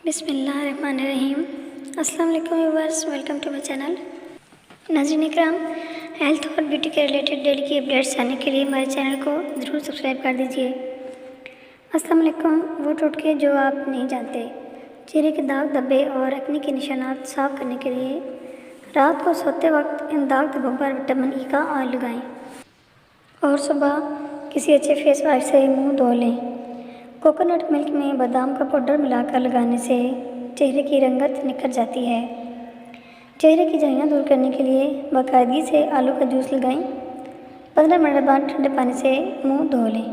बिस्मिल्लाहिर्रहमानिर्रहीम। अस्सलाम वालेकुम viewers, welcome to my channel. नाज़रीन इकराम, हेल्थ और ब्यूटी के रिलेटेड डेली की अपडेट्स जानने के लिए हमारे चैनल को ज़रूर सब्सक्राइब कर दीजिए। अस्सलाम वालेकुम। वो टोटके जो आप नहीं जानते। चेहरे के दाग धब्बे और एक्ने के निशानात साफ करने के लिए रात को सोते वक्त इन दाग धब्बों पर विटामिन ई का ऑयल लगाएं और सुबह किसी अच्छे फेस वाश से मुंह धो लें। कोकोनट मिल्क में बादाम का पाउडर मिलाकर लगाने से चेहरे की रंगत निखर जाती है। चेहरे की झाइयाँ दूर करने के लिए बाकायदगी से आलू का जूस लगाएं। 15 मिनट बाद ठंडे पानी से मुंह धो लें,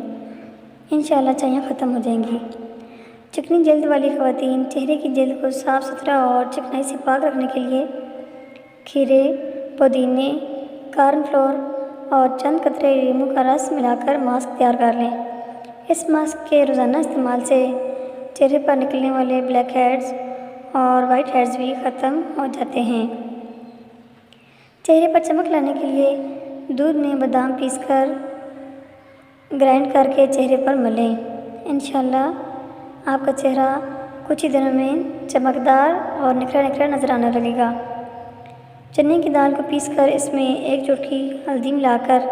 इंशाल्लाह झाइयाँ ख़त्म हो जाएंगी। चिकनी जल्द वाली ख़वातीन चेहरे की जल्द को साफ़ सुथरा और चिकनाई से पाक रखने के लिए खीरे, पुदीने, कॉर्नफ्लोर और चंद कतरे नींबू का रस मिलाकर मास्क तैयार कर लें। इस मास्क के रोज़ाना इस्तेमाल से चेहरे पर निकलने वाले ब्लैक हेड्स और वाइट हेड्स भी ख़त्म हो जाते हैं। चेहरे पर चमक लाने के लिए दूध में बादाम पीसकर ग्राइंड करके चेहरे पर मलें। इंशाल्लाह आपका चेहरा कुछ ही दिनों में चमकदार और निखरा निखरा नज़र आने लगेगा। चने की दाल को पीसकर इसमें 1 चुटकी हल्दी मिलाकर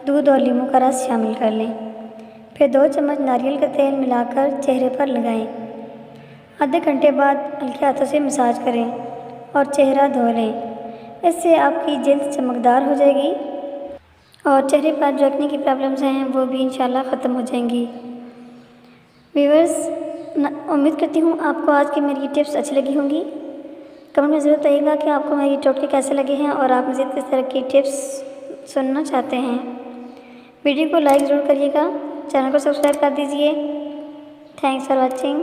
दूध और नींबू का रस शामिल कर लें। फिर 2 चम्मच नारियल का तेल मिलाकर चेहरे पर लगाएं। आधे घंटे बाद हल्के हाथों से मसाज करें और चेहरा धो लें। इससे आपकी जल्द चमकदार हो जाएगी और चेहरे पर जो एक्ने की प्रॉब्लम्स हैं वो भी इंशाल्लाह ख़त्म हो जाएंगी। व्यूअर्स, उम्मीद करती हूँ आपको आज की मेरी टिप्स अच्छी लगी होंगी। कमेंट में ज़रूर बताइएगा कि आपको मेरी टोटके कैसे लगे हैं और आप मज़ीद किस तरह की टिप्स सुनना चाहते हैं। वीडियो को लाइक ज़रूर करिएगा, चैनल को सब्सक्राइब कर दीजिए। Thanks for watching.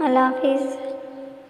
अल्लाह हाफिज़।